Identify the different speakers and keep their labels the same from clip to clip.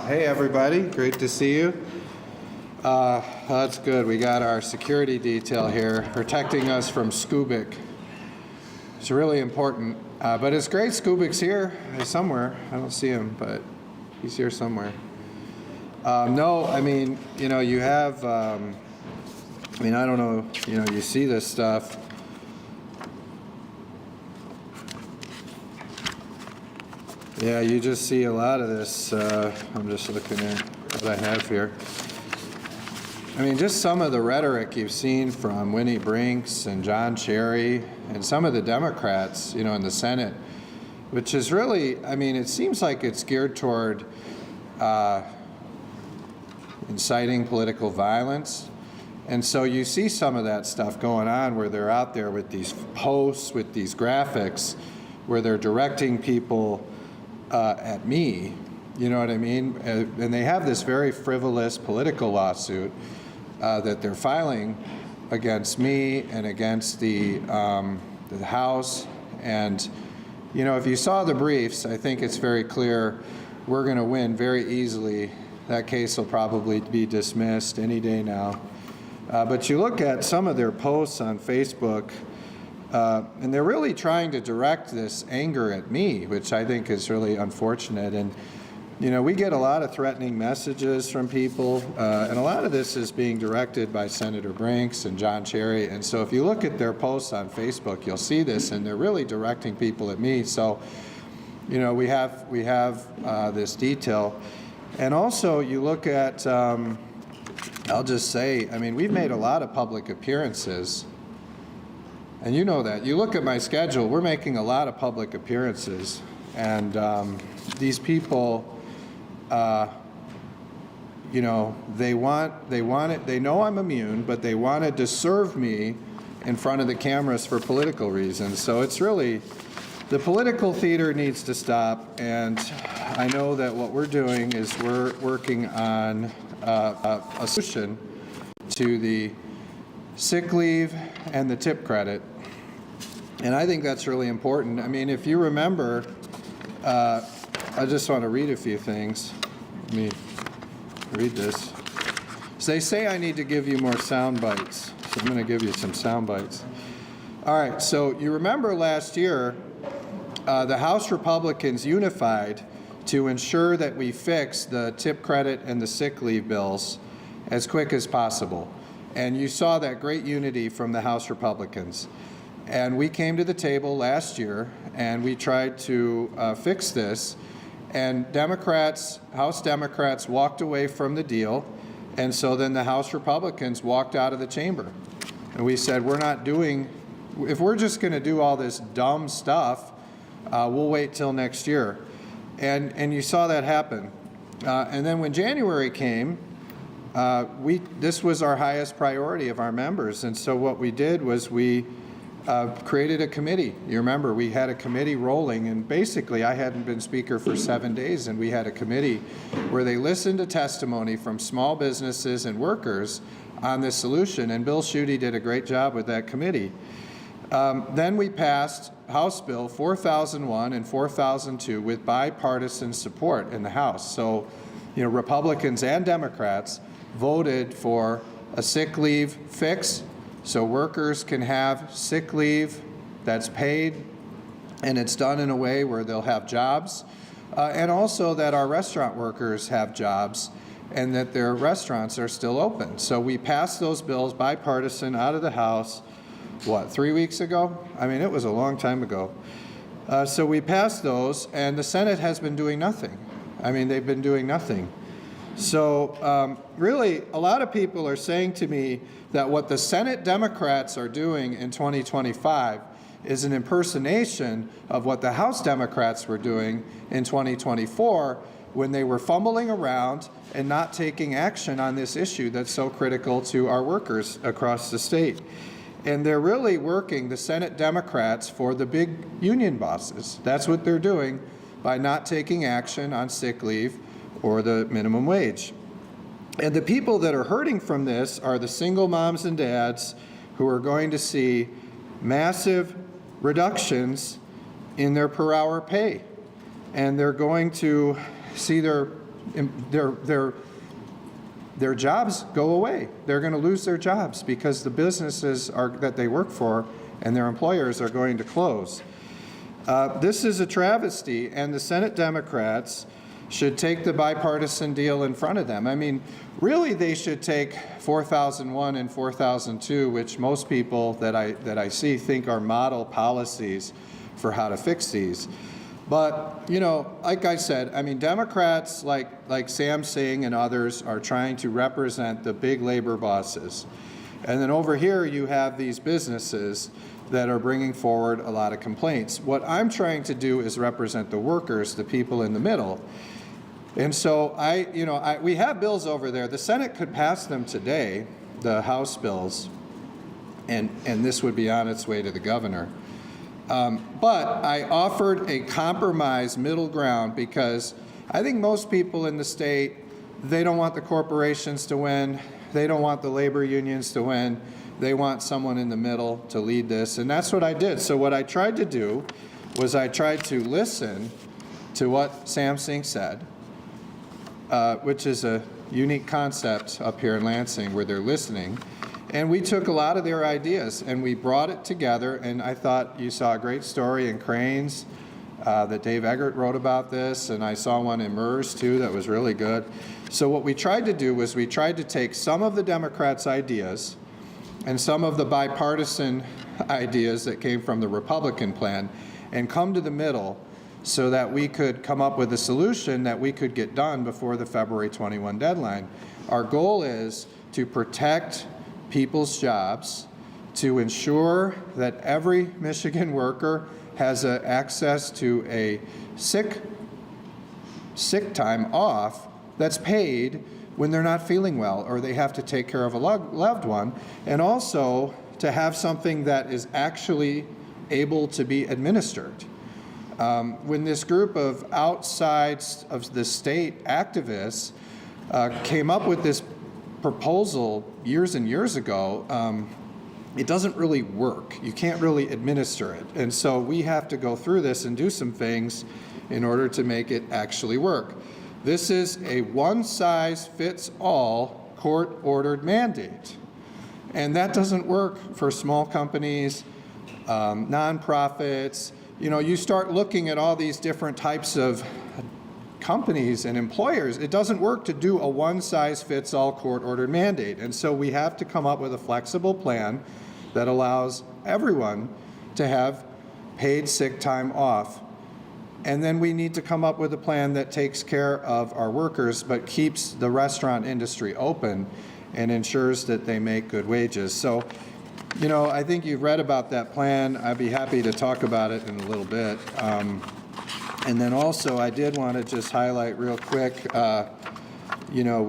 Speaker 1: Hey everybody, great to see you. That's good. We got our security detail here protecting us from Skubik. It's really important. But it's great Skubik's here somewhere. I don't see him, but he's here somewhere. No, I mean, you have, I don't know, you see this stuff. Yeah, you just see a lot of this. I'm just looking at what I have here. I mean, just some of the rhetoric you've seen from Winnie Brinks and John Cherry and some of the Democrats, in the Senate, which is really, it seems like it's geared toward inciting political violence. And so you see some of that stuff going on where they're out there with these posts, with these graphics, where they're directing people at me, you know what I mean? And they have this very frivolous political lawsuit that they're filing against me and against the House. And, if you saw the briefs, I think it's very clear we're going to win very easily. That case will probably be dismissed any day now. But you look at some of their posts on Facebook, and they're really trying to direct this anger at me, which I think is really unfortunate. And, we get a lot of threatening messages from people, and a lot of this is being directed by Senator Brinks and John Cherry. And so if you look at their posts on Facebook, you'll see this, and they're really directing people at me. So, we have this detail. And also you look at, I'll just say, we've made a lot of public appearances. And you know that. You look at my schedule, we're making a lot of public appearances. And these people, they want it, they know I'm immune, but they wanted to serve me in front of the cameras for political reasons. So it's really, the political theater needs to stop. And I know that what we're doing is we're working on a solution to the sick leave and the tip credit. And I think that's really important. If you remember, I just want to read a few things. Let me read this. So they say I need to give you more sound bites. So I'm going to give you some sound bites. All right, so you remember last year, the House Republicans unified to ensure that we fix the tip credit and the sick leave bills as quick as possible. And you saw that great unity from the House Republicans. And we came to the table last year and we tried to fix this. And House Democrats walked away from the deal. And so then the House Republicans walked out of the chamber. And we said, if we're just going to do all this dumb stuff, we'll wait till next year. And you saw that happen. And then when January came, this was our highest priority of our members. And so what we did was we created a committee. You remember, we had a committee rolling, and basically I hadn't been speaker for 7 days, and we had a committee where they listened to testimony from small businesses and workers on this solution, and Bill Schuette did a great job with that committee. Then we passed House Bill 4001 and 4002 with bipartisan support in the House. So, Republicans and Democrats voted for a sick leave fix, so workers can have sick leave that's paid, and it's done in a way where they'll have jobs, and also that our restaurant workers have jobs and that their restaurants are still open. So we passed those bills bipartisan out of the House, 3 weeks ago? It was a long time ago. So we passed those, and the Senate has been doing nothing. They've been doing nothing. So really, a lot of people are saying to me that what the Senate Democrats are doing in 2025 is an impersonation of what the House Democrats were doing in 2024 when they were fumbling around and not taking action on this issue that's so critical to our workers across the state. And they're really working, the Senate Democrats, for the big union bosses. That's what they're doing by not taking action on sick leave or the minimum wage. And the people that are hurting from this are the single moms and dads who are going to see massive reductions in their per hour pay. And they're going to see their their jobs go away. They're going to lose their jobs because the businesses that they work for and their employers are going to close. This is a travesty, and the Senate Democrats should take the bipartisan deal in front of them. I mean, really, they should take 4001 and 4002, which most people that I see think are model policies for how to fix these. But, you know, like I said, I mean, Democrats like Sam Singh and others are trying to represent the big labor bosses. And then over here you have these businesses that are bringing forward a lot of complaints. What I'm trying to do is represent the workers, the people in the middle. And so we have bills over there. The Senate could pass them today, the House bills, and this would be on its way to the governor. But I offered a compromise middle ground because I think most people in the state, they don't want the corporations to win. They don't want the labor unions to win. They want someone in the middle to lead this, and that's what I did. So what I tried to do was I tried to listen to what Sam Singh said, which is a unique concept up here in Lansing where they're listening. And we took a lot of their ideas and we brought it together, and I thought you saw a great story in Cranes that Dave Eggert wrote about this, and I saw one in MERS too that was really good. So what we tried to do was we tried to take some of the Democrats' ideas and some of the bipartisan ideas that came from the Republican plan and come to the middle so that we could come up with a solution that we could get done before the February 21 deadline. Our goal is to protect people's jobs, to ensure that every Michigan worker has access to a sick time off that's paid when they're not feeling well or they have to take care of a loved one, and also to have something that is actually able to be administered. When this group of outside of the state activists came up with this proposal years and years ago, it doesn't really work. You can't really administer it. And so we have to go through this and do some things in order to make it actually work. This is a one-size-fits-all court-ordered mandate. And that doesn't work for small companies, nonprofits. You know, you start looking at all these different types of companies and employers, it doesn't work to do a one-size-fits-all court-ordered mandate. And so we have to come up with a flexible plan that allows everyone to have paid sick time off. And then we need to come up with a plan that takes care of our workers but keeps the restaurant industry open and ensures that they make good wages. So, you know, I think you've read about that plan. I'd be happy to talk about it in a little bit. And then also, I did want to just highlight real quick, you know,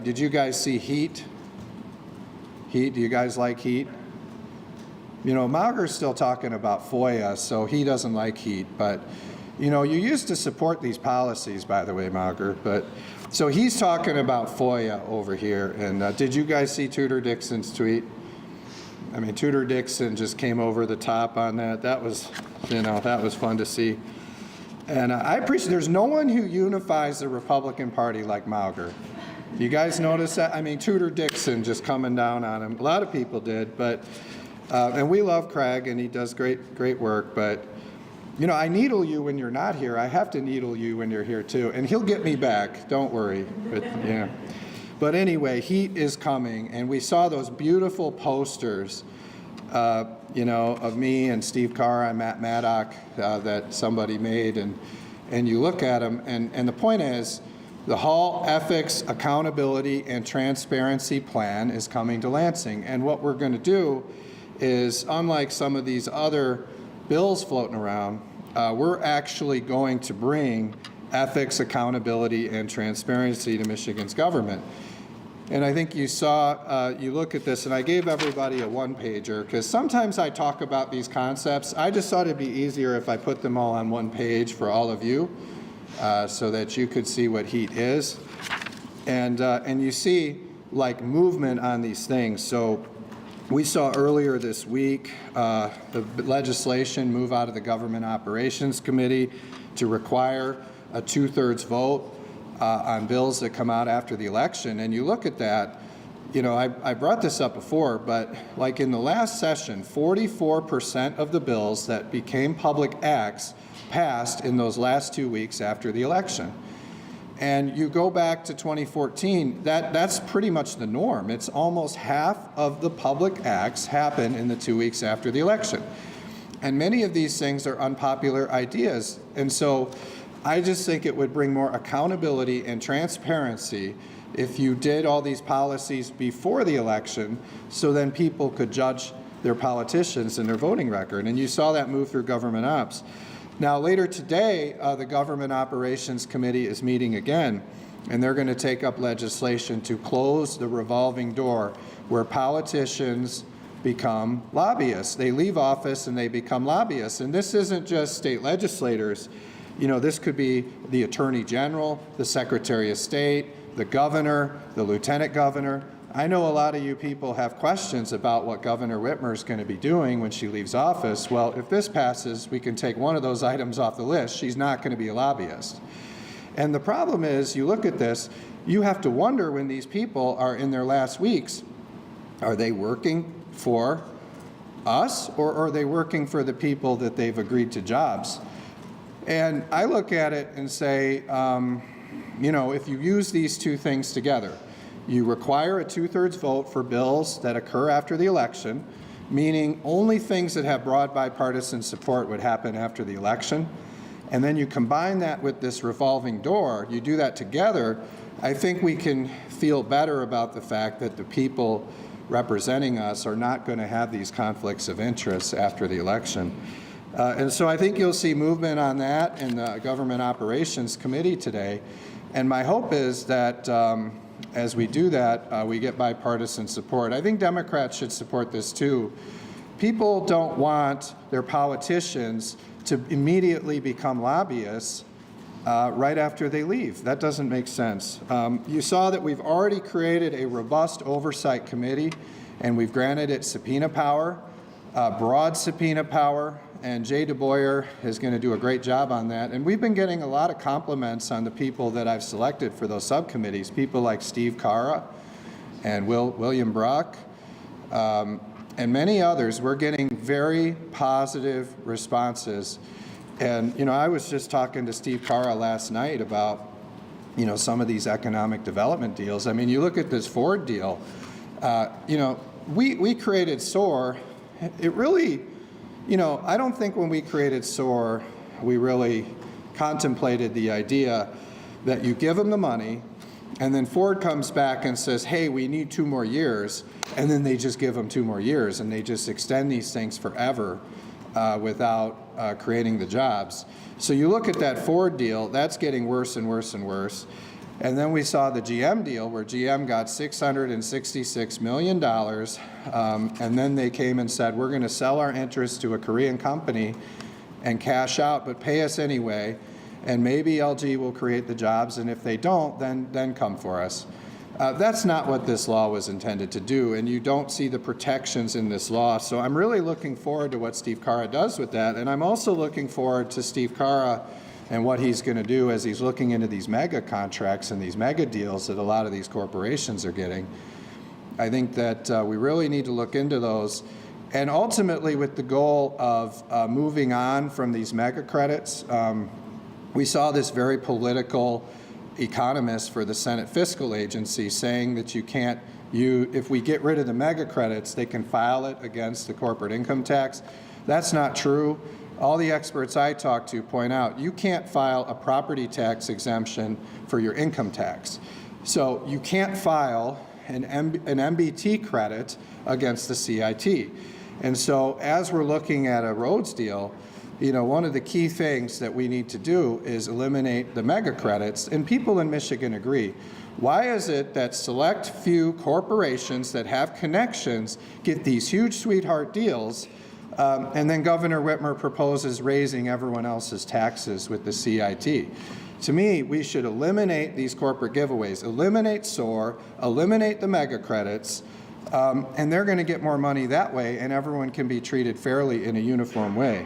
Speaker 1: did you guys see Heat? Heat, do you guys like Heat? You know, Mauger's still talking about FOIA, so he doesn't like Heat, but, you know, you used to support these policies, by the way, Mauger, but, so he's talking about FOIA over here, and did you guys see Tudor Dixon's tweet? I mean, Tudor Dixon just came over the top on that. That was, you know, that was fun to see. And I appreciate, there's no one who unifies the Republican Party like Mauger. You guys notice that? I mean, Tudor Dixon just coming down on him. A lot of people did, but, and we love Craig, and he does great work, but, you know, I needle you when you're not here. I have to needle you when you're here, too. And he'll get me back, don't worry. But, yeah. But anyway, Heat is coming, and we saw those beautiful posters, you know, of me and Steve Carr and Matt Maddock that somebody made, and you look at them, and the point is, the Hall Ethics, Accountability, and Transparency Plan is coming to Lansing, and what we're going to do is, unlike some of these other bills floating around, we're actually going to bring ethics, accountability, and transparency to Michigan's government. And I think you saw, you look at this, and I gave everybody a one-pager, because sometimes I talk about these concepts. I just thought it'd be easier if I put them all on one page for all of you, so that you could see what Heat is. And you see, like, movement on these things. So we saw earlier this week the legislation move out of the Government Operations Committee to require a 2/3 vote on bills that come out after the election. And you look at that, I brought this up before, but like in the last session, 44% of the bills that became public acts passed in those last 2 weeks after the election. And you go back to 2014, that's pretty much the norm. It's almost half of the public acts happen in the 2 weeks after the election. And many of these things are unpopular ideas. And so I just think it would bring more accountability and transparency if you did all these policies before the election, so then people could judge their politicians and their voting record. And you saw that move through government ops. Now, later today, the Government Operations Committee is meeting again, and they're going to take up legislation to close the revolving door where politicians become lobbyists. They leave office and they become lobbyists. And this isn't just state legislators. This could be the Attorney General, the Secretary of State, the governor, the lieutenant governor. I know a lot of you people have questions about what Governor Whitmer is going to be doing when she leaves office. Well, if this passes, we can take one of those items off the list. She's not going to be a lobbyist. And the problem is, you look at this, you have to wonder when these people are in their last weeks, are they working for us, or are they working for the people that they've agreed to jobs? And I look at it and say, if you use these two things together, you require a 2/3 vote for bills that occur after the election, meaning only things that have broad bipartisan support would happen after the election, and then you combine that with this revolving door, you do that together, I think we can feel better about the fact that the people representing us are not going to have these conflicts of interest after the election. And so I think you'll see movement on that in the Government Operations Committee today. And my hope is that as we do that, we get bipartisan support. I think Democrats should support this too. People don't want their politicians to immediately become lobbyists right after they leave. That doesn't make sense. You saw that we've already created a robust oversight committee, and we've granted it subpoena power, broad subpoena power, and Jay DeBoyer is going to do a great job on that. And we've been getting a lot of compliments on the people that I've selected for those subcommittees, people like Steve Carra and William Bruck, and many others. We're getting very positive responses. And, I was just talking to Steve Carra last night about, some of these economic development deals. I mean, you look at this Ford deal, we created SOAR. It really, I don't think when we created SOAR, we really contemplated the idea that you give them the money, and then Ford comes back and says, hey, we need 2 more years, and then they just give them 2 more years, and they just extend these things forever without creating the jobs. So you look at that Ford deal, that's getting worse and worse and worse. And then we saw the GM deal where GM got $666 million, and then they came and said, we're going to sell our interest to a Korean company and cash out, but pay us anyway, and maybe LG will create the jobs, and if they don't, then come for us. That's not what this law was intended to do, and you don't see the protections in this law. So I'm really looking forward to what Steve Carra does with that, and I'm also looking forward to Steve Carra and what he's going to do as he's looking into these mega contracts and these mega deals that a lot of these corporations are getting. I think that we really need to look into those, and ultimately with the goal of moving on from these mega credits. We saw this very political economist for the Senate Fiscal Agency saying that if we get rid of the mega credits, they can file it against the corporate income tax. That's not true. All the experts I talk to point out you can't file a property tax exemption for your income tax. So you can't file an MBT credit against the CIT. And so as we're looking at a roads deal, one of the key things that we need to do is eliminate the mega credits, and people in Michigan agree. Why is it that select few corporations that have connections get these huge sweetheart deals, and then Governor Whitmer proposes raising everyone else's taxes with the CIT? To me, we should eliminate these corporate giveaways, eliminate SOAR, eliminate the mega credits, and they're going to get more money that way, and everyone can be treated fairly in a uniform way.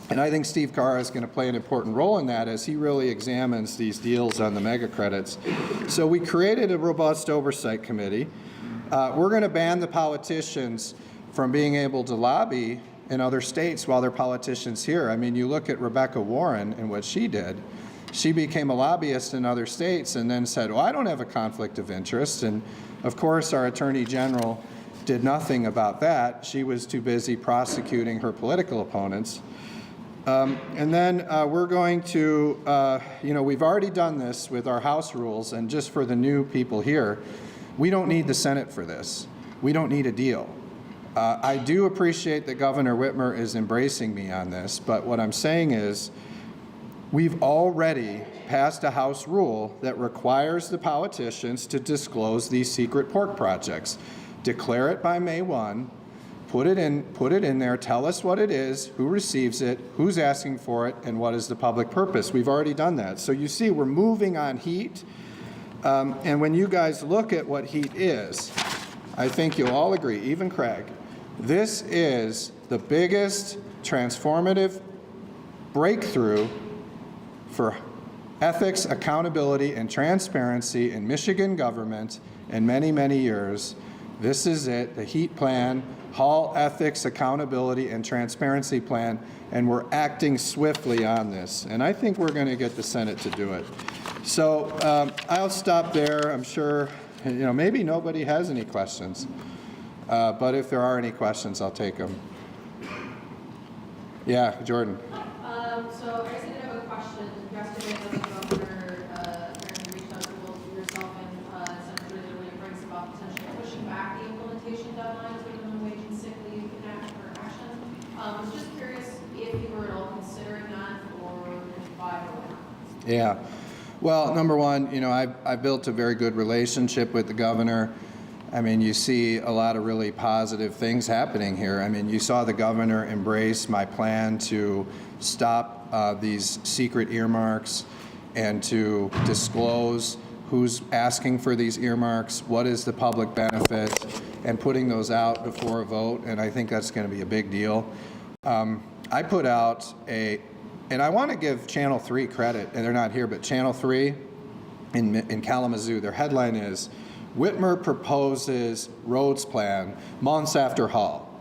Speaker 1: And I think Steve Carr is going to play an important role in that as he really examines these deals on the mega credits. So we created a robust oversight committee. We're going to ban the politicians from being able to lobby in other states while they're politicians here. I mean, you look at Rebecca Warren and what she did. She became a lobbyist in other states and then said, well, I don't have a conflict of interest. And of course, our Attorney General did nothing about that. She was too busy prosecuting her political opponents. And then we're going to, we've already done this with our House rules, and just for the new people here, we don't need the Senate for this. We don't need a deal. I do appreciate that Governor Whitmer is embracing me on this, but what I'm saying is we've already passed a House rule that requires the politicians to disclose these secret pork projects. Declare it by May 1. Put it in there, tell us what it is, who receives it, who's asking for it, and what is the public purpose. We've already done that. So you see, we're moving on heat. And when you guys look at what heat is, I think you'll all agree, even Craig, this is the biggest transformative breakthrough for ethics, accountability, and transparency in Michigan government in many, many years. This is it, the HEAT plan, Hall Ethics, Accountability, and Transparency Plan, and we're acting swiftly on this. And I think we're going to get the Senate to do it. So I'll stop there. I'm sure, maybe nobody has any questions. But if there are any questions, I'll take them. Yeah, Jordan.
Speaker 2: So I guess I did have a question. Yesterday, the governor apparently reached out to both yourself and Senator Lee Briggs about potentially pushing back the implementation deadlines for minimum wage and sick leave action. I was just curious if you were at all considering that or if by or not.
Speaker 1: Yeah. Well, number one, I built a very good relationship with the governor. I mean, you see a lot of really positive things happening here. I mean, you saw the governor embrace my plan to stop these secret earmarks and to disclose who's asking for these earmarks, what is the public benefit, and putting those out before a vote, and I think that's going to be a big deal. I put out and I want to give Channel 3 credit, and they're not here, but Channel 3 in Kalamazoo, their headline is, Whitmer proposes roads plan months after Hall.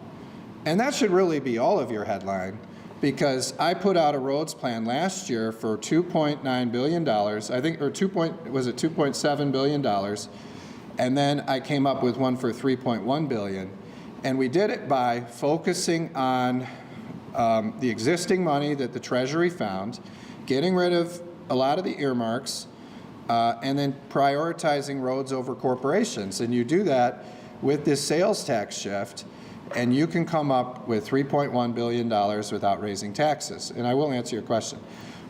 Speaker 1: And that should really be all of your headline, because I put out a roads plan last year for $2.9 billion, I think, or $2.7 billion, and then I came up with one for $3.1 billion. And we did it by focusing on the existing money that the Treasury found, getting rid of a lot of the earmarks, and then prioritizing roads over corporations. And you do that with this sales tax shift, and you can come up with $3.1 billion without raising taxes. And I will answer your question.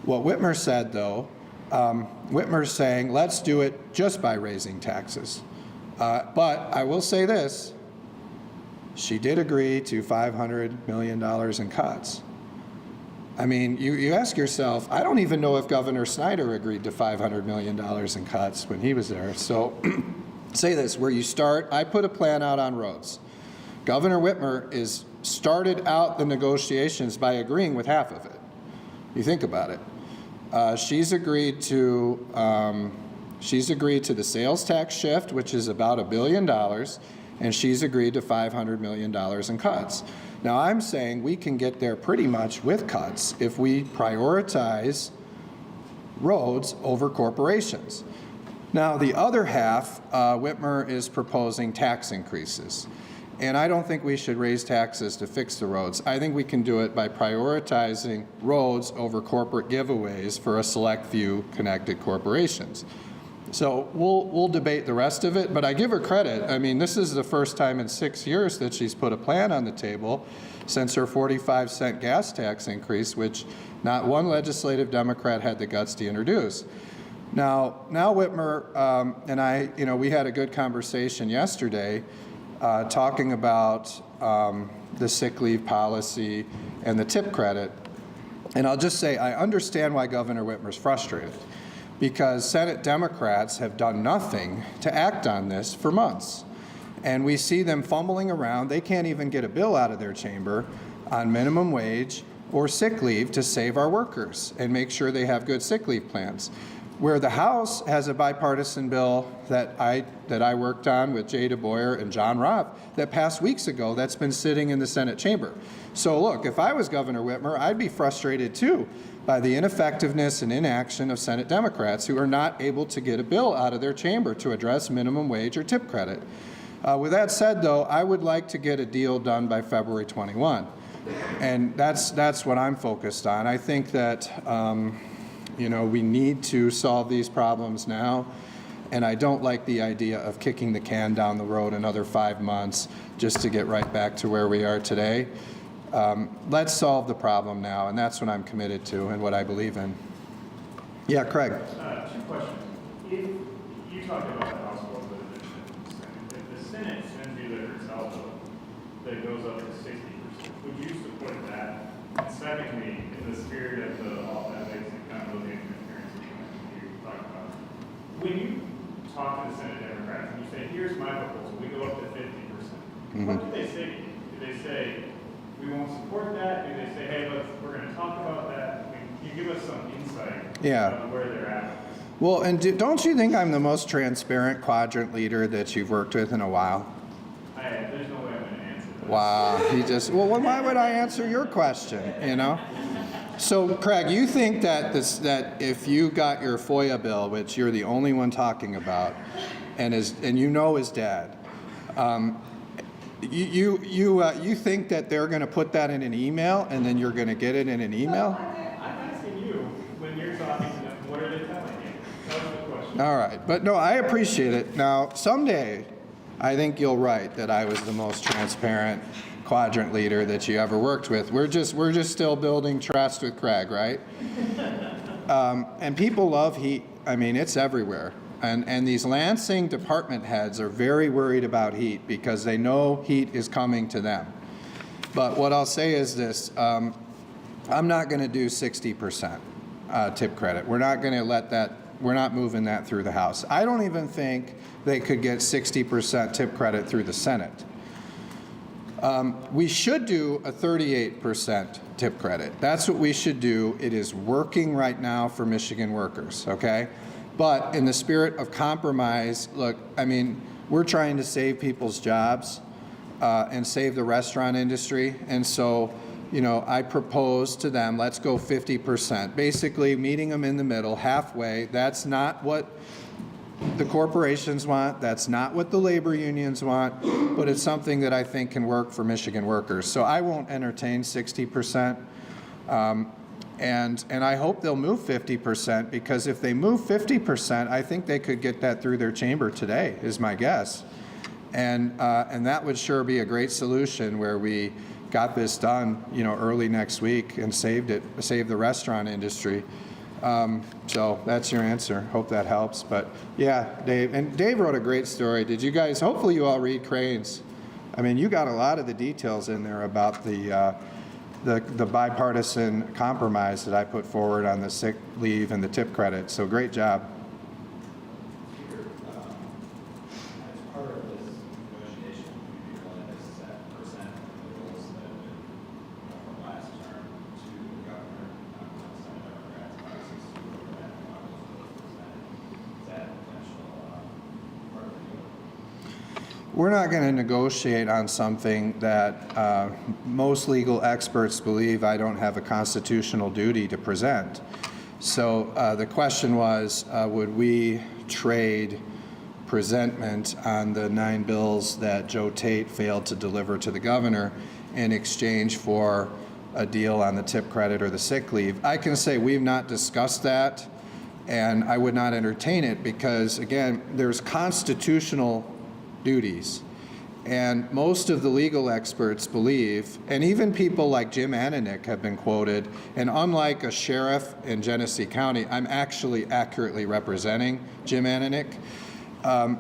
Speaker 1: What Whitmer said, though, Whitmer's saying, let's do it just by raising taxes. But I will say this, she did agree to $500 million in cuts. I mean, you ask yourself, I don't even know if Governor Snyder agreed to $500 million in cuts when he was there. So say this, where you start, I put a plan out on roads. Governor Whitmer started out the negotiations by agreeing with half of it. You think about it. She's agreed to the sales tax shift, which is about $1 billion, and she's agreed to $500 million in cuts. Now, I'm saying we can get there pretty much with cuts if we prioritize roads over corporations. Now, the other half, Whitmer is proposing tax increases. And I don't think we should raise taxes to fix the roads. I think we can do it by prioritizing roads over corporate giveaways for a select few connected corporations. So we'll debate the rest of it, but I give her credit. I mean, this is the first time in 6 years that she's put a plan on the table since her 45-cent gas tax increase, which not one legislative Democrat had the guts to introduce. Now Whitmer and I, we had a good conversation yesterday talking about the sick leave policy and the tip credit. And I'll just say, I understand why Governor Whitmer's frustrated, because Senate Democrats have done nothing to act on this for months. And we see them fumbling around. They can't even get a bill out of their chamber on minimum wage or sick leave to save our workers and make sure they have good sick leave plans. Where the House has a bipartisan bill that I worked on with Jay DeBoyer and John Roth that passed weeks ago that's been sitting in the Senate chamber. So look, if I was Governor Whitmer, I'd be frustrated too by the ineffectiveness and inaction of Senate Democrats who are not able to get a bill out of their chamber to address minimum wage or tip credit. With that said, though, I would like to get a deal done by February 21. And that's what I'm focused on. I think that we need to solve these problems now, and I don't like the idea of kicking the can down the road another 5 months just to get right back to where we are today. Let's solve the problem now, and that's what I'm committed to and what I believe in. Yeah, Craig.
Speaker 3: 2 questions. If you talked about the House bill that if the Senate sends you their Excel bill that goes up to 60%, would you support that? And secondly, in the spirit of all that basic accountability and transparency you talked about, when you talk to the Senate Democrats and you say, here's my proposal, we go up to 50%, what do they say to you? Do they say, we won't support that? Do they say, hey, we're going to talk about that? I mean, can you give us some insight on where they're at?
Speaker 1: Well, and don't you think I'm the most transparent quadrant leader that you've worked with in a while?
Speaker 3: There's no way I'm going to answer that.
Speaker 1: Wow, well, why would I answer your question, So, Craig, you think that if you got your FOIA bill, which you're the only one talking about, and you know his dad, you think that they're going to put that in an email and then you're going to get it in an email?
Speaker 3: I'm asking you, when you're talking to them, what are they telling you? That was the question.
Speaker 1: All right, but no, I appreciate it. Now, someday, I think you'll write that I was the most transparent quadrant leader that you ever worked with. We're just still building trust with Craig, right? And people love heat. I mean, it's everywhere. And these Lansing department heads are very worried about heat because they know heat is coming to them. But what I'll say is this, I'm not going to do 60% tip credit. We're not going to let that, we're not moving that through the House. I don't even think they could get 60% tip credit through the Senate. We should do a 38% tip credit. That's what we should do. It is working right now for Michigan workers, okay? But in the spirit of compromise, look, I mean, we're trying to save people's jobs and save the restaurant industry. And so, I propose to them, let's go 50%. Basically, meeting them in the middle, halfway. That's not what the corporations want. That's not what the labor unions want. But it's something that I think can work for Michigan workers. So I won't entertain 60%. And I hope they'll move 50%, because if they move 50%, I think they could get that through their chamber today, is my guess. And that would sure be a great solution where we got this done, early next week and saved the restaurant industry. So that's your answer. Hope that helps. But yeah, Dave. And Dave wrote a great story. Did you guys, hopefully you all read Cranes. I mean, you got a lot of the details in there about the bipartisan compromise that I put forward on the sick leave and the tip credit. So great job.
Speaker 4: As part of this negotiation, we really to set percent of the rules that have been from last term to the governor, Senate Democrats, obviously, is that potential part of the deal?
Speaker 1: We're not going to negotiate on something that most legal experts believe I don't have a constitutional duty to present. So the question was, would we trade presentment on the 9 bills that Joe Tate failed to deliver to the governor in exchange for a deal on the tip credit or the sick leave? I can say we've not discussed that, and I would not entertain it because, again, there's constitutional duties. And most of the legal experts believe, and even people like Jim Ananick have been quoted, and unlike a sheriff in Genesee County, I'm actually accurately representing Jim Ananick.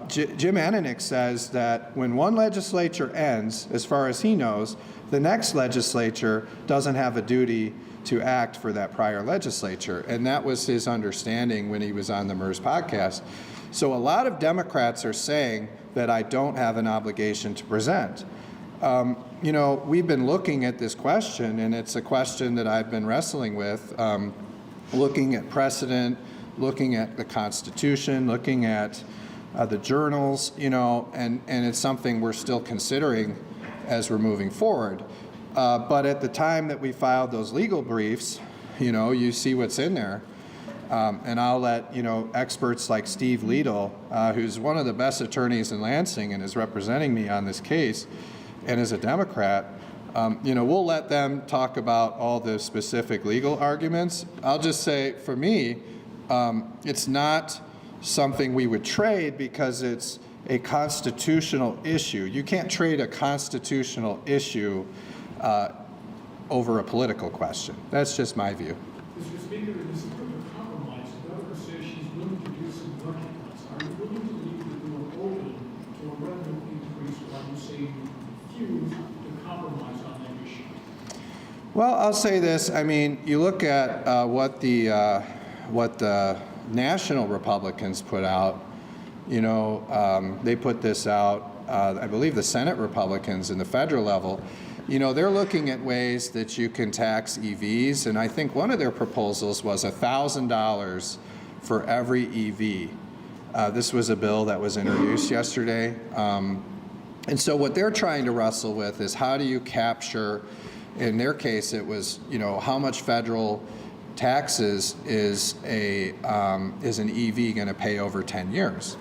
Speaker 1: Jim Ananick says that when one legislature ends, as far as he knows, the next legislature doesn't have a duty to act for that prior legislature. And that was his understanding when he was on the MERS podcast. So a lot of Democrats are saying that I don't have an obligation to present. You know, we've been looking at this question, and it's a question that I've been wrestling with, looking at precedent, looking at the Constitution, looking at the journals, you know, and it's something we're still considering as we're moving forward. But at the time that we filed those legal briefs, you know, you see what's in there. And I'll let, you know, experts like Steve Liedel, who's one of the best attorneys in Lansing and is representing me on this case, and is a Democrat, you know, we'll let them talk about all the specific legal arguments. I'll just say, for me, it's not something we would trade because it's a constitutional issue. You can't trade a constitutional issue over a political question. That's just my view.
Speaker 5: Mr. Speaker, in this sort of compromise, the governor says she's willing to do some budget cuts. Are you willing to leave the door open to a revenue increase, or are you saying you refuse to compromise on that issue?
Speaker 1: Well, I'll say this. I mean, you look at what the national Republicans put out. You know, they put this out. I believe the Senate Republicans in the federal level. You know, they're looking at ways that you can tax EVs, and I think one of their proposals was $1,000 for every EV. This was a bill that was introduced yesterday. And so what they're trying to wrestle with is how do you capture, in their case it was, you know, how much federal taxes is an EV going to pay over 10 years?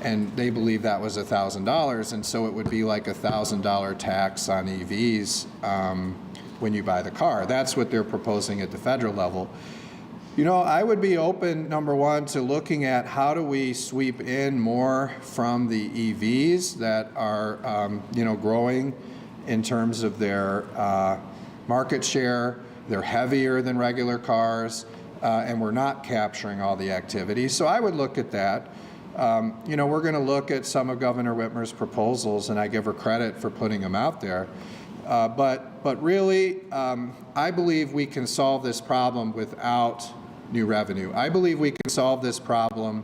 Speaker 1: And they believe that was $1,000, and so it would be like $1,000 tax on EVs when you buy the car. That's what they're proposing at the federal level. You know, I would be open, number one, to looking at how do we sweep in more from the EVs that are, you know, growing in terms of their market share. They're heavier than regular cars, and we're not capturing all the activity. So I would look at that. You know, we're going to look at some of Governor Whitmer's proposals, and I give her credit for putting them out there. But really, I believe we can solve this problem without new revenue. I believe we can solve this problem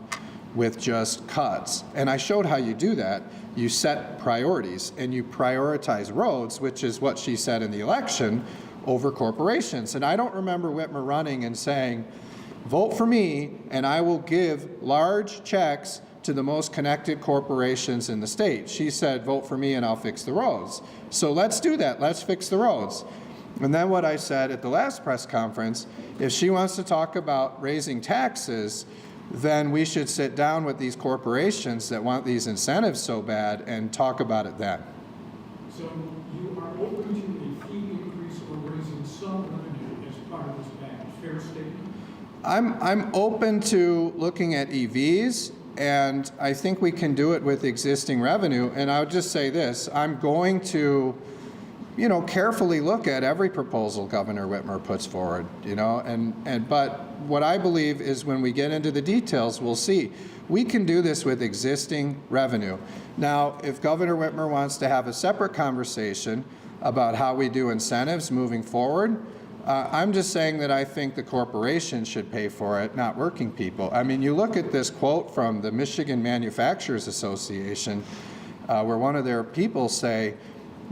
Speaker 1: with just cuts. And I showed how you do that. You set priorities, and you prioritize roads, which is what she said in the election, over corporations. And I don't remember Whitmer running and saying, vote for me, and I will give large checks to the most connected corporations in the state. She said, vote for me and I'll fix the roads. So let's do that. Let's fix the roads. And then what I said at the last press conference, if she wants to talk about raising taxes, then we should sit down with these corporations that want these incentives so bad and talk about it then.
Speaker 5: So you are open to a fee increase or raising some revenue as part of this package. Fair statement?
Speaker 1: I'm open to looking at EVs, and I think we can do it with existing revenue. And I would just say this, I'm going to, you know, carefully look at every proposal Governor Whitmer puts forward, you know, but what I believe is when we get into the details, we'll see. We can do this with existing revenue. Now, if Governor Whitmer wants to have a separate conversation about how we do incentives moving forward, I'm just saying that I think the corporation should pay for it, not working people. I mean, you look at this quote from the Michigan Manufacturers Association, where one of their people say,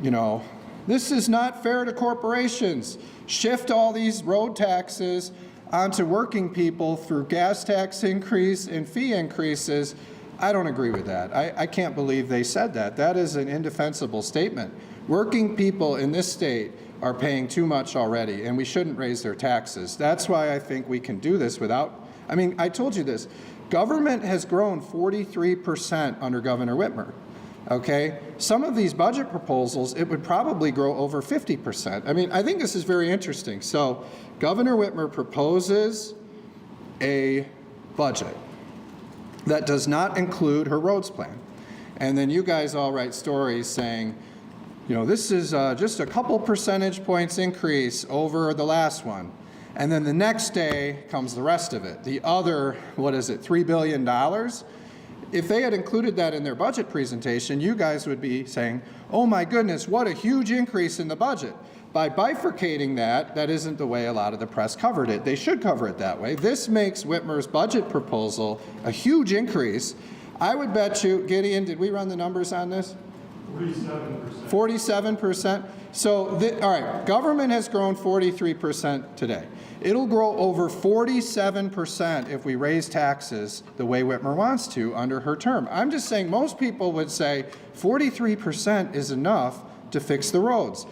Speaker 1: you know, this is not fair to corporations. Shift all these road taxes onto working people through gas tax increase and fee increases. I don't agree with that. I can't believe they said that. That is an indefensible statement. Working people in this state are paying too much already, and we shouldn't raise their taxes. That's why I think we can do this without, I mean, I told you this. Government has grown 43% under Governor Whitmer, okay? Some of these budget proposals, it would probably grow over 50%. I mean, I think this is very interesting. So Governor Whitmer proposes a budget that does not include her roads plan. And then you guys all write stories saying, you know, this is just a couple percentage points increase over the last one. And then the next day comes the rest of it. The other, what is it, $3 billion? If they had included that in their budget presentation, you guys would be saying, oh my goodness, what a huge increase in the budget. By bifurcating that, that isn't the way a lot of the press covered it. They should cover it that way. This makes Whitmer's budget proposal a huge increase. I would bet you, Gideon, did we run the numbers on this?
Speaker 3: 47%.
Speaker 1: 47%. So, all right, government has grown 43% today. It'll grow over 47% if we raise taxes the way Whitmer wants to under her term. I'm just saying most people would say 43% is enough to fix the roads.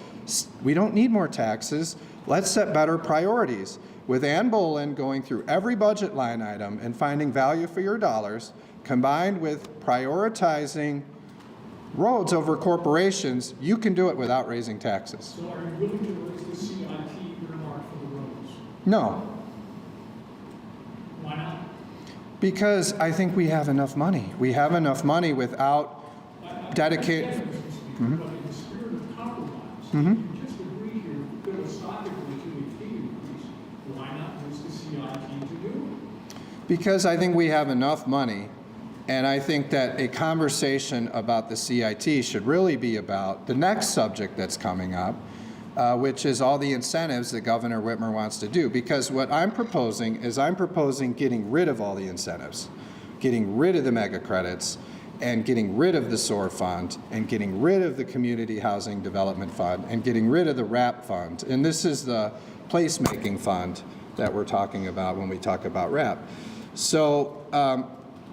Speaker 1: We don't need more taxes. Let's set better priorities. With Ann Bolin going through every budget line item and finding value for your dollars, combined with prioritizing roads over corporations, you can do it without raising taxes.
Speaker 5: So are you willing to raise the CIT earmark for the roads?
Speaker 1: No,
Speaker 5: Why not?
Speaker 1: because I think we have enough money. We have enough money without dedicated.
Speaker 5: But in the spirit of compromise,
Speaker 1: Mhm.
Speaker 5: you just agree here philosophically to a fee increase. Why not use the CIT to do it?
Speaker 1: Because I think we have enough money, and I think that a conversation about the CIT should really be about the next subject that's coming up, which is all the incentives that Governor Whitmer wants to do. Because what I'm proposing is getting rid of all the incentives, getting rid of the mega credits, and getting rid of the SOAR fund, and getting rid of the Community Housing Development Fund, and getting rid of the RAP fund. And this is the placemaking fund that we're talking about when we talk about RAP. So,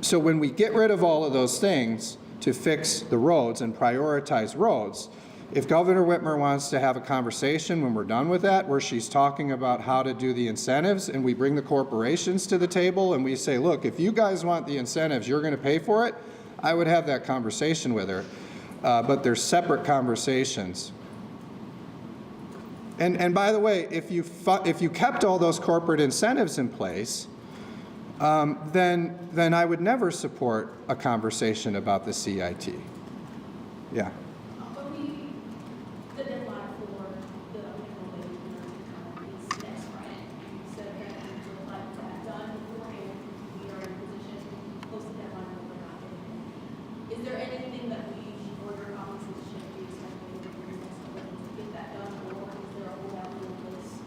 Speaker 1: so when we get rid of all of those things to fix the roads and prioritize roads, if Governor Whitmer wants to have a conversation when we're done with that, where she's talking about how to do the incentives, and we bring the corporations to the table and we say, look, if you guys want the incentives, you're going to pay for it, I would have that conversation with her. But they're separate conversations. And by the way, if you kept all those corporate incentives in place, then I would never support a conversation about the CIT. Yeah.
Speaker 2: But the deadline for the minimum wage is next Friday. So that we would like that done beforehand. We are in a position close to the deadline and we're not getting it. Is there anything that we or your offices should be expecting in the next couple of weeks to get that done, or is there a holdout in place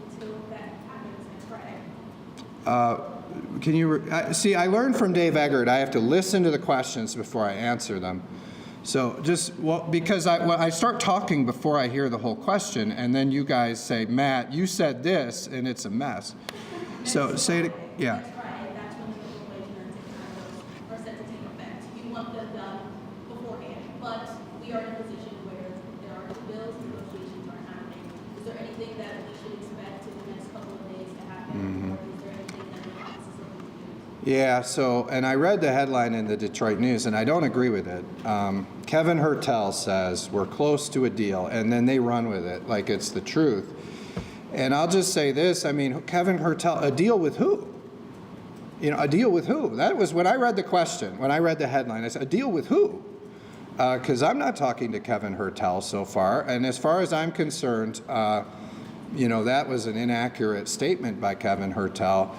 Speaker 2: until that happens next Friday?
Speaker 1: Can you see? I learned from Dave Eggert. I have to listen to the questions before I answer them. So just because I start talking before I hear the whole question, and then you guys say, Matt, you said this, and it's a mess. So say it. Yeah.
Speaker 2: Next Friday, that's when the regulations are set to take effect. We want them done beforehand, but we are in a position where there are two bills, negotiations are happening. Is there anything that we should expect in the next couple of days to happen, or is there anything that the office is looking to do?
Speaker 1: Yeah, so, and I read the headline in the Detroit News, and I don't agree with it. Kevin Hertel says we're close to a deal, and then they run with it like it's the truth. And I'll just say this, I mean, Kevin Hertel, a deal with who? You know, a deal with who? That was when I read the question, when I read the headline, I said, a deal with who? Because I'm not talking to Kevin Hertel so far, and as far as I'm concerned, you know, that was an inaccurate statement by Kevin Hertel.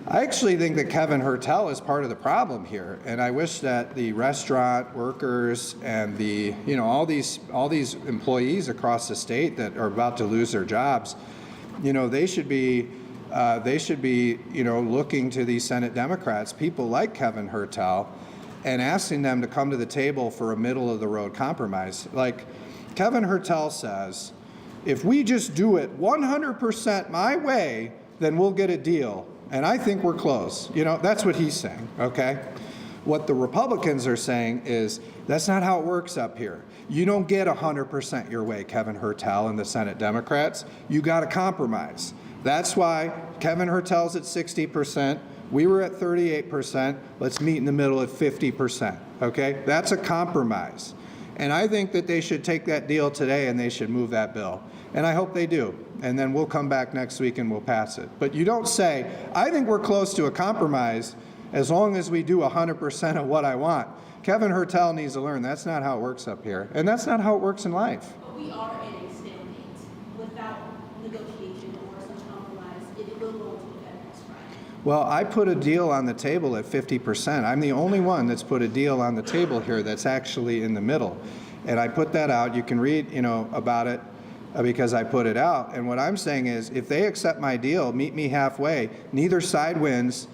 Speaker 1: I actually think that Kevin Hertel is part of the problem here, and I wish that the restaurant workers and the, you know, all these employees across the state that are about to lose their jobs, you know, they should be, you know, looking to these Senate Democrats, people like Kevin Hertel, and asking them to come to the table for a middle-of-the-road compromise. Like Kevin Hertel says, if we just do it 100% my way, then we'll get a deal. And I think we're close. You know, that's what he's saying, okay? What the Republicans are saying is that's not how it works up here. You don't get 100% your way, Kevin Hertel and the Senate Democrats. You got to compromise. That's why Kevin Hertel's at 60%. We were at 38%. Let's meet in the middle at 50%, okay? That's a compromise. And I think that they should take that deal today and they should move that bill. And I hope they do. And then we'll come back next week and we'll pass it. But you don't say, I think we're close to a compromise as long as we do 100% of what I want. Kevin Hertel needs to learn that's not how it works up here. And that's not how it works in life.
Speaker 2: But we are in a stalemate without negotiation or such compromise. It will go into effect next Friday.
Speaker 1: Well, I put a deal on the table at 50%. I'm the only one that's put a deal on the table here that's actually in the middle. And I put that out. You can read, you know, about it. Because I put it out. And what I'm saying is, if they accept my deal, meet me halfway, neither side wins,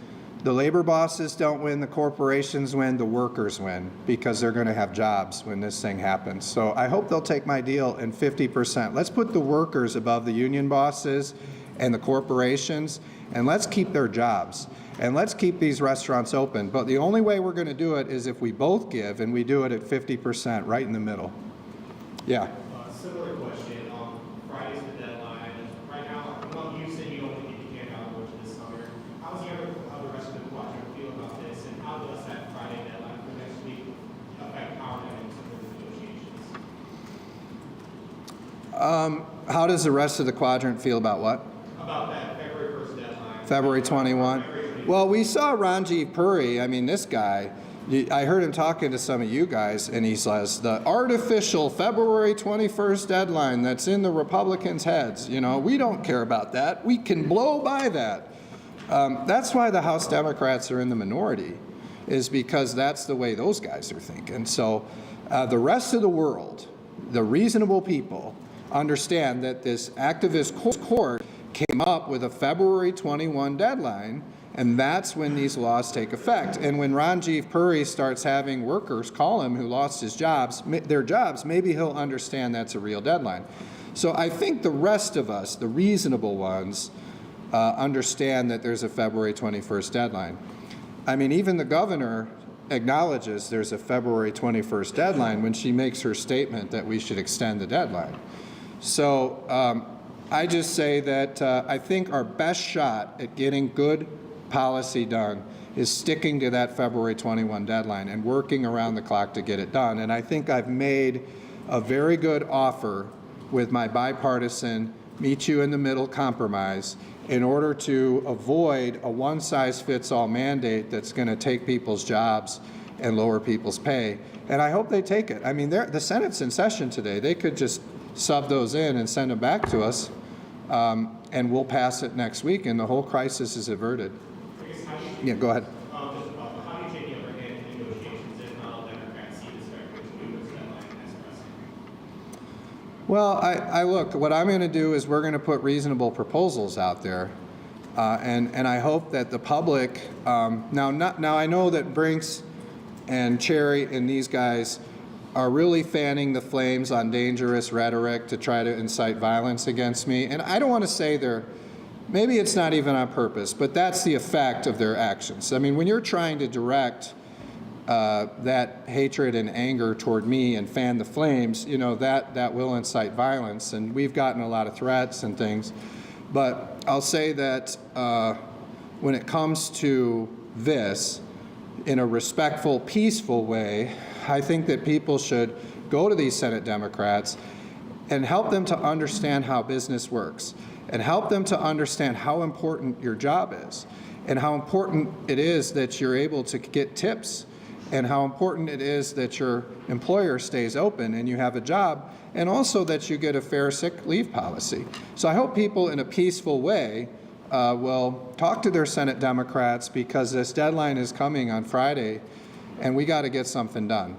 Speaker 1: The labor bosses don't win, the corporations win, the workers win, because they're going to have jobs when this thing happens. So I hope they'll take my deal and 50%. Let's put the workers above the union bosses and the corporations, and let's keep their jobs. And let's keep these restaurants open. But the only way we're going to do it is if we both give, and we do it at 50%, right in the middle. Yeah.
Speaker 6: Similar question. Friday's the deadline. Right now, well, you said you don't think you can out much this summer. How the rest of the quadrant feel about this, and how does that Friday deadline for next week affect our dynamics of the negotiations?
Speaker 1: How does the rest of the quadrant feel about what?
Speaker 6: About that February 1st deadline.
Speaker 1: February 21. Well, we saw Ranjiv Puri. I mean, this guy, I heard him talking to some of you guys, and he says, the artificial February 21st deadline that's in the Republicans' heads. You know, we don't care about that. We can blow by that. That's why the House Democrats are in the minority, is because that's the way those guys are thinking. So the rest of the world, the reasonable people, understand that this activist court came up with a February 21 deadline, and that's when these laws take effect. And when Ranjiv Puri starts having workers call him who lost their jobs, maybe he'll understand that's a real deadline. So I think the rest of us, the reasonable ones, understand that there's a February 21st deadline. I mean, even the governor acknowledges there's a February 21st deadline when she makes her statement that we should extend the deadline. So I just say that I think our best shot at getting good policy done is sticking to that February 21 deadline and working around the clock to get it done. And I think I've made a very good offer with my bipartisan meet you in the middle compromise in order to avoid a one-size-fits-all mandate that's going to take people's jobs and lower people's pay. And I hope they take it. I mean, the Senate's in session today. They could just sub those in and send them back to us, and we'll pass it next week, and the whole crisis is averted. Yeah, go ahead.
Speaker 6: How do you take the upper hand in negotiations if not all Democrats see this February 21st deadline as pressing?
Speaker 1: Well, I look, what I'm going to do is we're going to put reasonable proposals out there, and I hope that the public, now I know that Brinks and Cherry and these guys are really fanning the flames on dangerous rhetoric to try to incite violence against me, and I don't want to say maybe it's not even on purpose, but that's the effect of their actions. I mean, when you're trying to direct that hatred and anger toward me and fan the flames, you know, that will incite violence. And we've gotten a lot of threats and things. But I'll say that when it comes to this, in a respectful, peaceful way, I think that people should go to these Senate Democrats and help them to understand how business works, and help them to understand how important your job is, and how important it is that you're able to get tips, and how important it is that your employer stays open and you have a job, and also that you get a fair sick leave policy. So I hope people in a peaceful way will talk to their Senate Democrats, because this deadline is coming on Friday, and we got to get something done.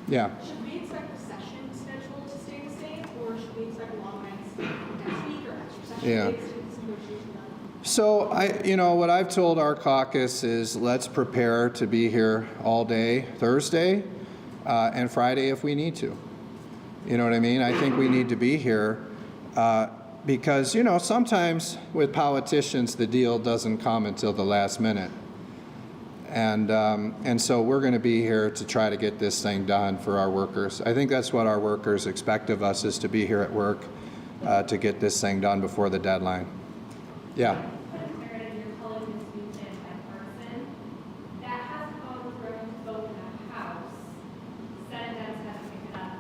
Speaker 1: Yeah.
Speaker 2: Should we expect the session schedule to stay the same, or should we expect long nights next week or extra session
Speaker 1: Yeah.
Speaker 2: days to get this negotiation done?
Speaker 1: So what I've told our caucus is let's prepare to be here all day Thursday and Friday if we need to. You know what I mean? I think we need to be here because, you know, sometimes with politicians the deal doesn't come until the last minute. And so we're going to be here to try to get this thing done for our workers. I think that's what our workers expect of us, is to be here at work to get this thing done before the deadline. Yeah.
Speaker 7: Put in your colleague this weekend bipartisan. That has gone through a vote in the House. Senate Dems hasn't picked it up.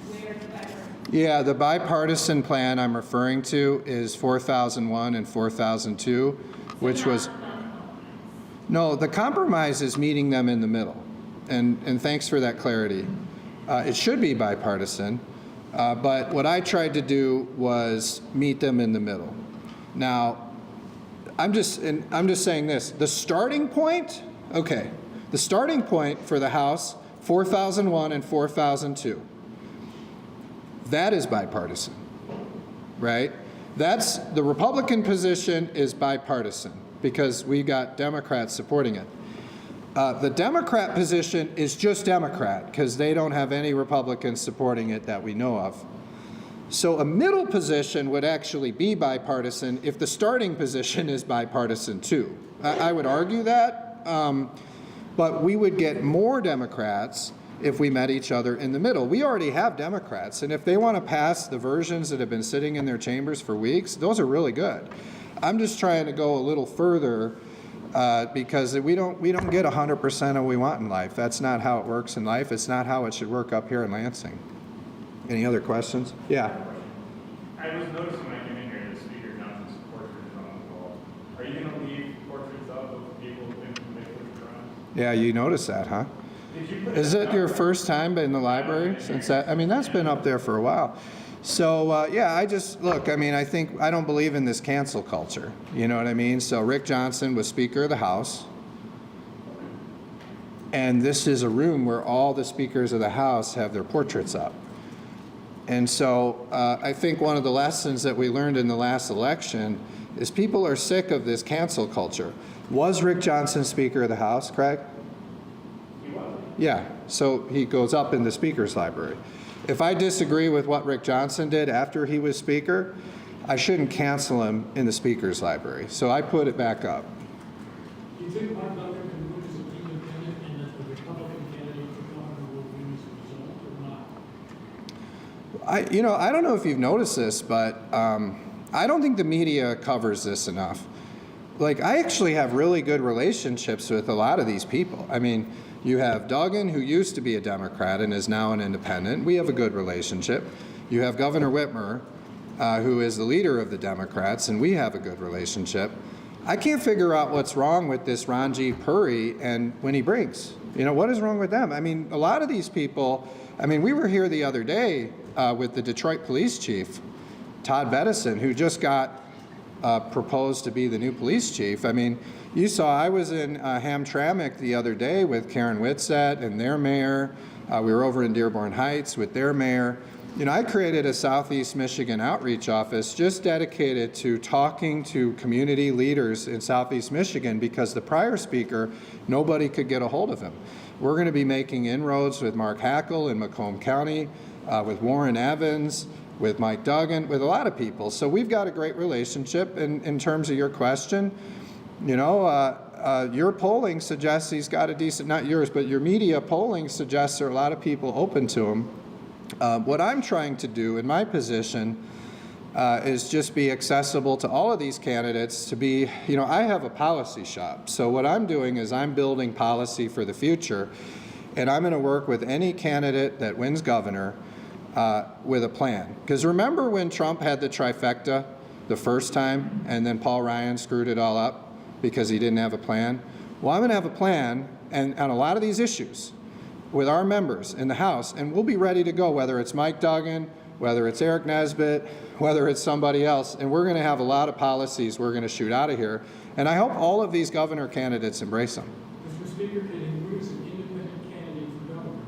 Speaker 7: Where's the bipartisan?
Speaker 1: Yeah, the bipartisan plan I'm referring to is 4001 and 4002, which was... No, the compromise is meeting them in the middle, and thanks for that clarity. It should be bipartisan, but what I tried to do was meet them in the middle. Now, I'm just saying this, the starting point, okay, the starting point for the House, 4001 and 4002, that is bipartisan, right? That's, the Republican position is bipartisan. because we got Democrats supporting it. The Democrat position is just Democrat because they don't have any Republicans supporting it that we know of. So a middle position would actually be bipartisan if the starting position is bipartisan too. I would argue that, but we would get more Democrats if we met each other in the middle. We already have Democrats, and if they want to pass the versions that have been sitting in their chambers for weeks, those are really good. I'm just trying to go a little further because we don't get 100% of what we want in life. That's not how it works in life. It's not how it should work up here in Lansing. Any other questions? Yeah.
Speaker 3: I was noticing when I came in here, the Speaker Johnson's portrait is on the wall. Are you going to leave portraits up of people who think they put around?
Speaker 1: Yeah, you noticed that, huh?
Speaker 3: Did you put
Speaker 1: Is
Speaker 3: that
Speaker 1: it
Speaker 3: up?
Speaker 1: your first time in the library since that? I mean, that's been up there for a while. So, yeah, I don't believe in this cancel culture. You know what I mean? So Rick Johnson was Speaker of the House. And this is a room where all the speakers of the House have their portraits up. And so I think one of the lessons that we learned in the last election is people are sick of this cancel culture. Was Rick Johnson Speaker of the House, Craig?
Speaker 3: He was.
Speaker 1: Yeah, so he goes up in the Speaker's library. If I disagree with what Rick Johnson did after he was Speaker, I shouldn't cancel him in the Speaker's library. So I put it back up.
Speaker 5: Do you think Mike Duggan can win as an independent and that the Republican candidate for governor will win as a result or not?
Speaker 1: I don't know if you've noticed this, but I don't think the media covers this enough. Like, I actually have really good relationships with a lot of these people. I mean, you have Duggan, who used to be a Democrat and is now an independent. We have a good relationship. You have Governor Whitmer, who is the leader of the Democrats, and we have a good relationship. I can't figure out what's wrong with this Ranji Puri and Winnie Briggs. What is wrong with them? I mean, a lot of these people, we were here the other day with the Detroit police chief, Todd Bettison, who just got proposed to be the new police chief. You saw I was in Hamtramck the other day with Karen Whitsett and their mayor. We were over in Dearborn Heights with their mayor. I created a Southeast Michigan outreach office just dedicated to talking to community leaders in Southeast Michigan because the prior speaker, nobody could get a hold of him. We're going to be making inroads with Mark Hackle in Macomb County, with Warren Evans, with Mike Duggan, with a lot of people. So we've got a great relationship. In terms of your question, your polling suggests he's got a decent, not yours, but your media polling suggests there are a lot of people open to him. What I'm trying to do in my position is just be accessible to all of these candidates to be, I have a policy shop. So what I'm doing is I'm building policy for the future, and I'm going to work with any candidate that wins governor with a plan. Because remember when Trump had the trifecta the first time, and then Paul Ryan screwed it all up because he didn't have a plan? Well, I'm going to have a plan and on a lot of these issues with our members in the House, and we'll be ready to go, whether it's Mike Duggan, whether it's Eric Nesbitt, whether it's somebody else, and we're going to have a lot of policies we're going to shoot out of here. And I hope all of these governor candidates embrace them.
Speaker 5: Mr. Speaker, can he win as an independent candidate for governor?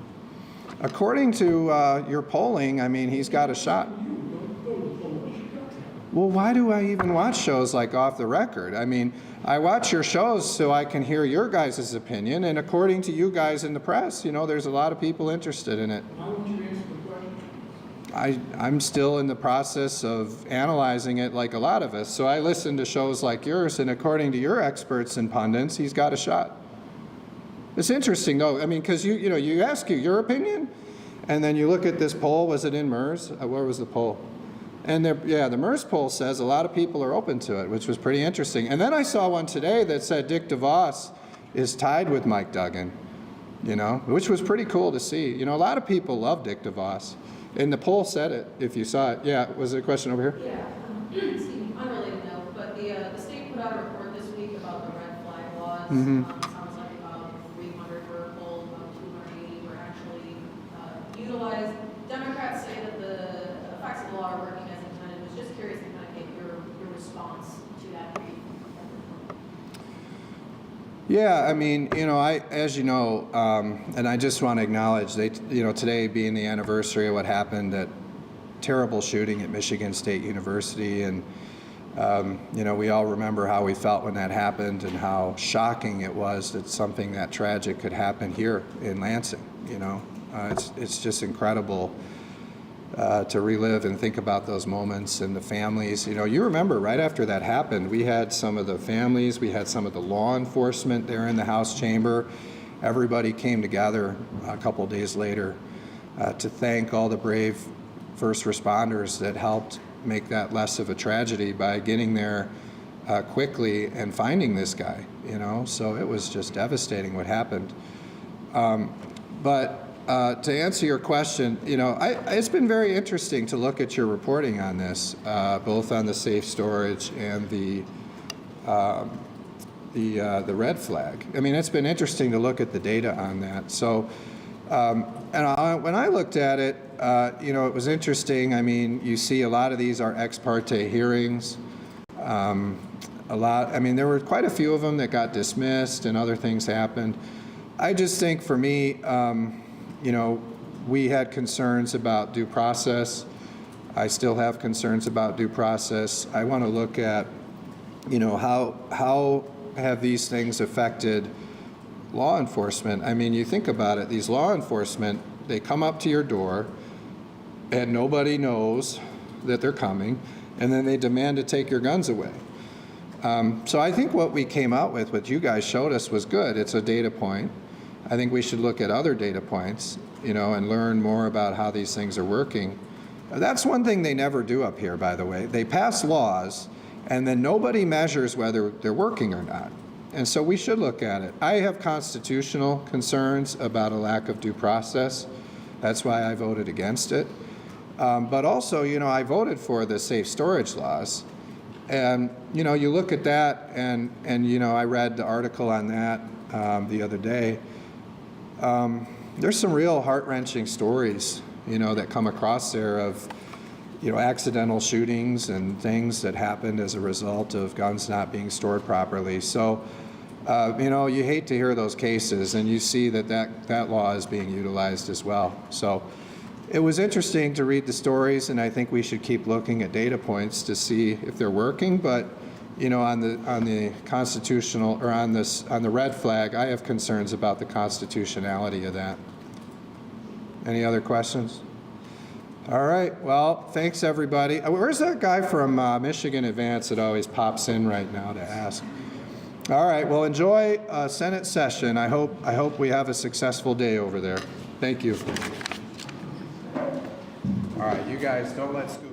Speaker 1: According to your polling, he's got a shot.
Speaker 5: Don't go to the poll. What you got to have?
Speaker 1: Well, why do I even watch shows like Off the Record? I watch your shows so I can hear your guys' opinion, and according to you guys in the press, there's a lot of people interested in it.
Speaker 5: Why won't you answer the question?
Speaker 1: I'm still in the process of analyzing it like a lot of us. So I listen to shows like yours, and according to your experts and pundits, he's got a shot. It's interesting, though, because you ask your opinion, and then you look at this poll. Was it in MERS? Where was the poll? And the MERS poll says a lot of people are open to it, which was pretty interesting. And then I saw one today that said Dick DeVos is tied with Mike Duggan, which was pretty cool to see. A lot of people love Dick DeVos. And the poll said it, if you saw it. Yeah, was there a question over here?
Speaker 2: Yeah, excuse me, unrelated note, but the state put out a report this week about the red flag laws.
Speaker 1: Mhm.
Speaker 2: Sounds like about 300 were pulled, about 280 were actually utilized. Democrats say that the effects of the law are working as intended. I was just curious to kind of get your response to that.
Speaker 1: Yeah, as you know, and I just want to acknowledge, today being the anniversary of what happened, that terrible shooting at Michigan State University, and You know, we all remember how we felt when that happened and how shocking it was that something that tragic could happen here in Lansing. You know, it's just incredible to relive and think about those moments and the families. You know, you remember right after that happened, we had some of the families, we had some of the law enforcement there in the House chamber. Everybody came together a couple days later to thank all the brave first responders that helped make that less of a tragedy by getting there quickly and finding this guy, you know. So it was just devastating what happened. But to answer your question, you know, it's been very interesting to look at your reporting on this, both on the safe storage and the red flag. I mean, it's been interesting to look at the data on that. So, when I looked at it, you know, it was interesting. I mean, you see a lot of these are ex parte hearings. I mean, there were quite a few of them that got dismissed and other things happened. I just think for me, you know, we had concerns about due process. I still have concerns about due process. I want to look at, you know, how have these things affected law enforcement? I mean, you think about it, these law enforcement, they come up to your door and nobody knows that they're coming, and then they demand to take your guns away. So I think what we came out with, what you guys showed us, was good. It's a data point. I think we should look at other data points, you know, and learn more about how these things are working. That's one thing they never do up here, by the way. They pass laws, and then nobody measures whether they're working or not. And so we should look at it. I have constitutional concerns about a lack of due process. That's why I voted against it. But also, you know, I voted for the safe storage laws. And, you know, you look at that, and you know, I read the article on that the other day. There's some real heart-wrenching stories, you know, that come across there of, you know, accidental shootings and things that happened as a result of guns not being stored properly. So, you know, you hate to hear those cases, and you see that law is being utilized as well. So it was interesting to read the stories, and I think we should keep looking at data points to see if they're working. But, you know, on the constitutional, or on the red flag, I have concerns about the constitutionality of that. Any other questions? All right, well, thanks everybody. Where's that guy from Michigan Advance that always pops in right now to ask? All right, well, enjoy Senate session. I hope we have a successful day over there. Thank you. All right, you guys don't let school